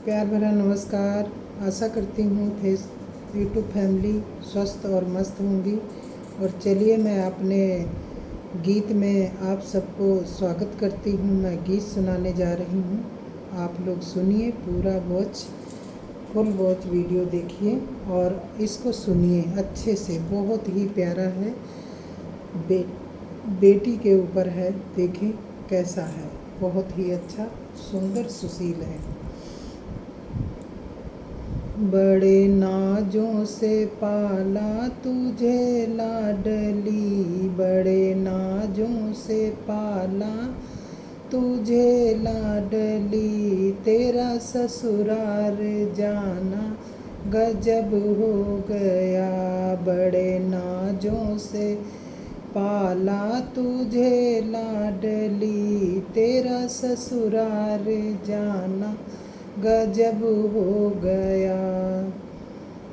प्यार भरा नमस्कार। आशा करती हूँ यूट्यूब फैमिली स्वस्थ और मस्त होंगी। और चलिए मैं अपने गीत में आप सबको स्वागत करती हूँ। मैं गीत सुनाने जा रही हूँ, आप लोग सुनिए, पूरा फुल वॉच वीडियो देखिए और इसको सुनिए अच्छे से। बहुत ही प्यारा है, बेटी के ऊपर है, देखें कैसा है, बहुत ही अच्छा सुंदर सुशील है। बड़े नाजों से पाला तुझे लाडली, बड़े नाजों से पाला तुझे लाडली, तेरा ससुराल जाना गजब हो गया। बड़े नाजों से पाला तुझे लाडली, तेरा ससुराल जाना गजब हो गया।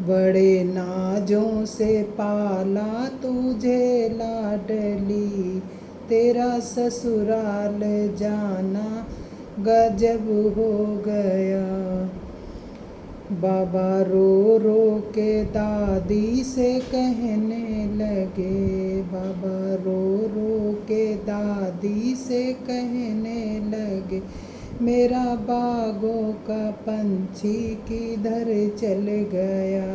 बड़े नाजों से पाला तुझे लाडली, तेरा ससुराल जाना गजब हो गया। बाबा रो रो के दादी से कहने लगे, बाबा रो रो के दादी से कहने लगे, मेरा बागों का पंछी किधर चल गया।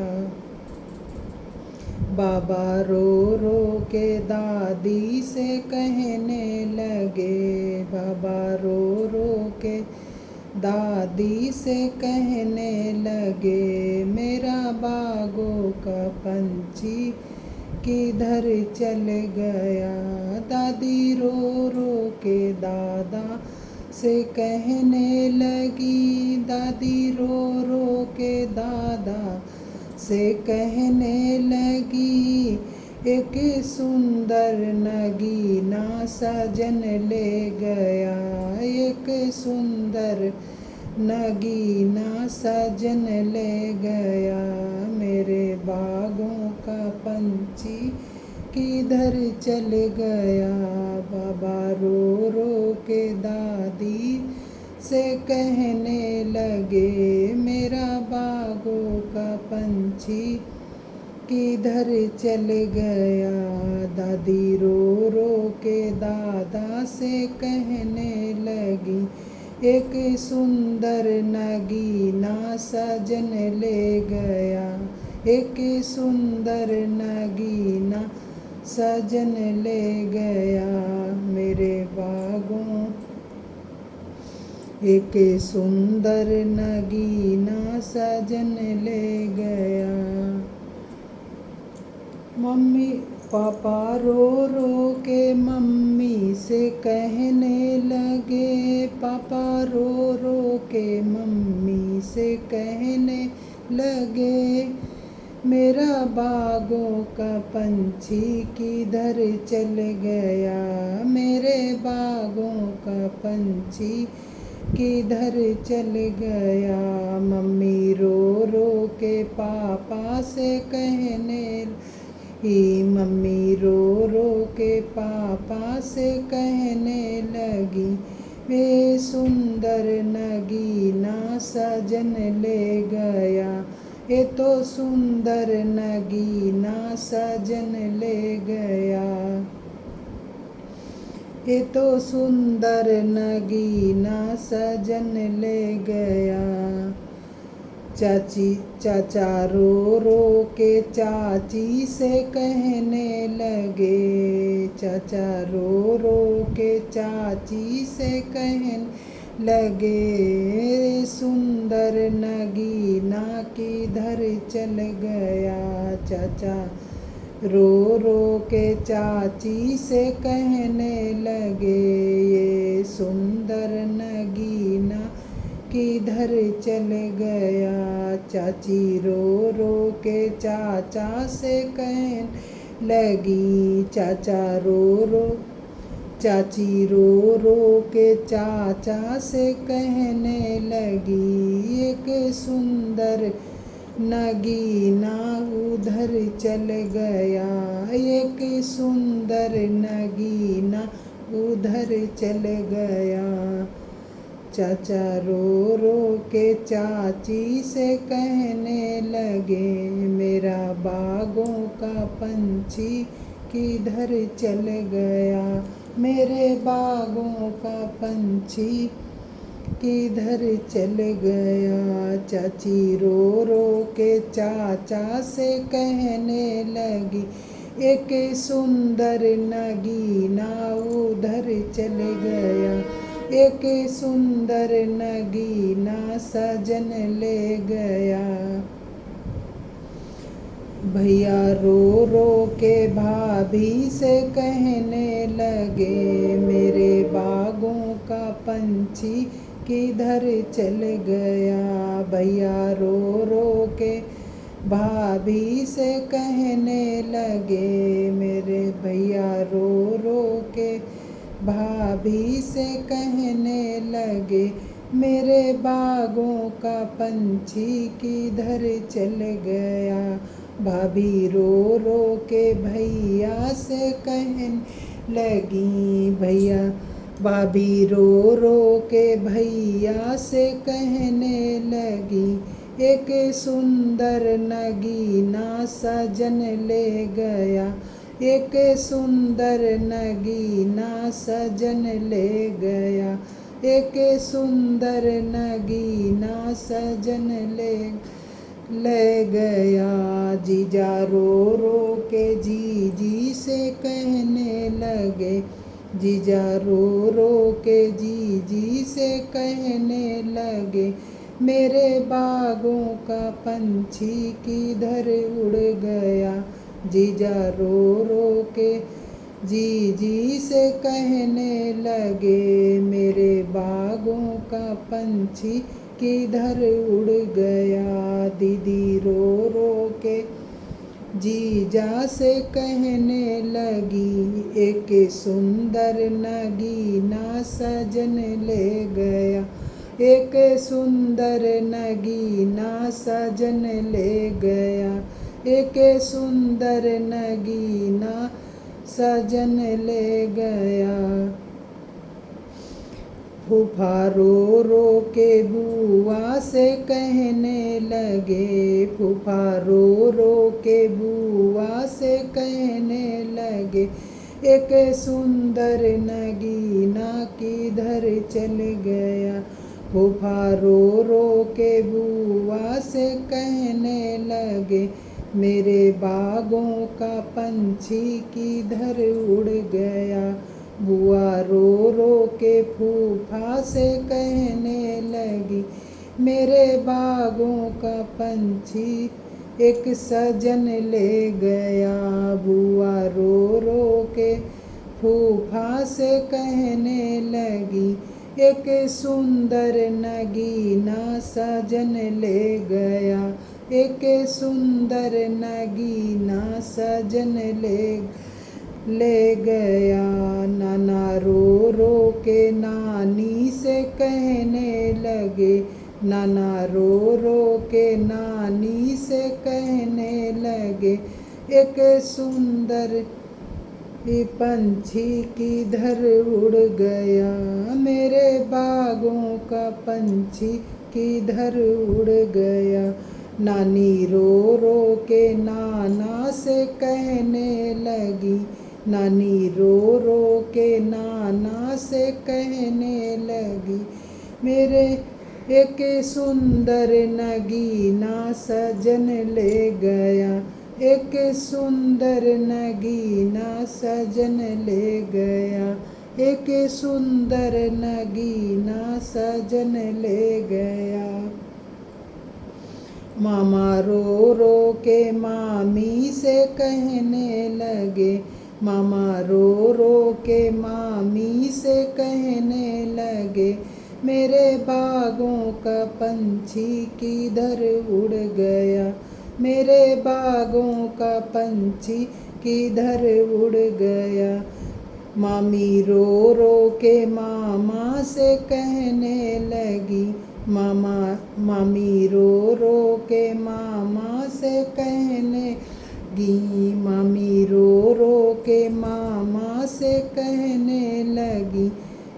बाबा रो रो के दादी से कहने लगे, बाबा रो रो के दादी से कहने लगे, मेरा बागों का पंछी किधर चल गया। दादी रो रो के दादा से कहने लगी, दादी रो रो के दादा से कहने लगी, एक सुंदर नगीना सजन ले गया, एक सुंदर नगीना सजन ले गया। मेरे बागों का पंछी किधर चल गया। बाबा रो रो के दादी से कहने लगे, मेरा बागों का पंछी किधर चल गया। दादी रो रो के दादा से कहने लगी, एक सुंदर नगीना सजन ले गया, एक सुंदर नगीना सजन ले गया। मेरे बागों एक सुंदर नगीना सजन ले गया। मम्मी पापा रो रो के मम्मी से कहने लगे, पापा रो रो के मम्मी से कहने लगे, मेरा बागों का पंछी किधर चल गया, मेरे बागों का पंछी किधर चल गया। मम्मी रो रो के पापा से कहने लगी, मम्मी रो रो के पापा से कहने लगी, वे सुंदर नगीना सजन ले गया, ये तो सुंदर नगीना सजन ले गया, ये तो सुंदर नगीना सजन ले गया। चाचा रो रो के चाची से कहने लगे, चाचा रो रो के चाची से कहने लगे, सुंदर नगीना किधर चल गया। चाचा रो रो के चाची से कहने लगे, ये सुंदर नगीना किधर चल गया। चाची रो रो के चाचा से कहने लगी, चाची रो रो के चाचा से कहने लगी, एक सुंदर नगीना उधर चल गया, एक सुंदर नगीना उधर चल गया। चाचा रो रो के चाची से कहने लगे, मेरा बागों का पंछी किधर चल गया, मेरे बागों का पंछी किधर चल गया। चाची रो रो के चाचा से कहने लगी, एक सुंदर नगीना उधर चल गया, एक सुंदर नगीना सजन ले गया। भैया रो रो के भाभी से कहने लगे, मेरे बागों का पंछी किधर चल गया। भैया रो रो के भाभी से कहने लगे, मेरे भैया रो रो के भाभी से कहने लगे, मेरे बागों का पंछी किधर चल गया। भाभी रो रो के भैया से कहने लगी, भैया भाभी रो रो के भैया से कहने लगी, एक सुंदर नगीना सजन ले गया, एक सुंदर नगीना सजन ले गया, एक सुंदर नगीना सजन ले गया। जीजा रो रो के जीजी से कहने लगे, जीजा रो रो के जीजी से कहने लगे, मेरे बागों का पंछी किधर उड़ गया। जीजा रो रो के जीजी से कहने लगे, मेरे बागों का पंछी किधर उड़ गया। दीदी रो रो के जीजा से कहने लगी, एक सुंदर नगीना सजन ले गया, एक सुंदर नगीना सजन ले गया, एक सुंदर नगीना सजन ले गया। फूफा रो रो के बुआ से कहने लगे, फूफा रो रो के बुआ से कहने लगे, एक सुंदर नगीना किधर चल गया। फूफा रो रो के बुआ से कहने लगे, मेरे बागों का पंछी किधर उड़ गया। बुआ रो रो के फूफा से कहने लगी, मेरे बागों का पंछी एक सजन ले गया। बुआ रो रो के फूफा से कहने लगी, एक सुंदर नगीना सजन ले गया, एक सुंदर नगीना सजन ले गया। नाना रो रो के नानी से कहने लगे, नाना रो रो के नानी से कहने लगे, एक सुंदर पंछी किधर उड़ गया, मेरे बागों का पंछी किधर उड़ गया। नानी रो रो के नाना से कहने लगी, नानी रो रो के नाना से कहने लगी, मेरे एक सुंदर नगीना सजन ले गया, एक सुंदर नगीना सजन ले गया, एक सुंदर नगीना सजन ले गया। मामा रो रो के मामी से कहने लगे, मामा रो रो के मामी से कहने लगे, मेरे बागों का पंछी किधर उड़ गया, मेरे बागों का पंछी किधर उड़ गया। मामी रो रो के मामा से कहने लगी, मामी रो रो के मामा से कहने लगी, मामी रो रो के मामा से कहने लगी,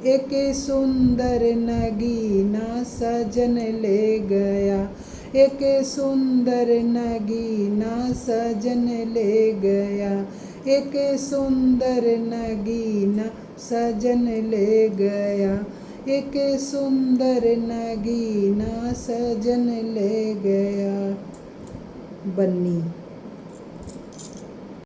एक सुंदर नगीना सजन ले गया, एक सुंदर नगीना सजन ले गया, एक सुंदर नगीना सजन ले गया, एक सुंदर नगीना सजन ले गया। बन्नी।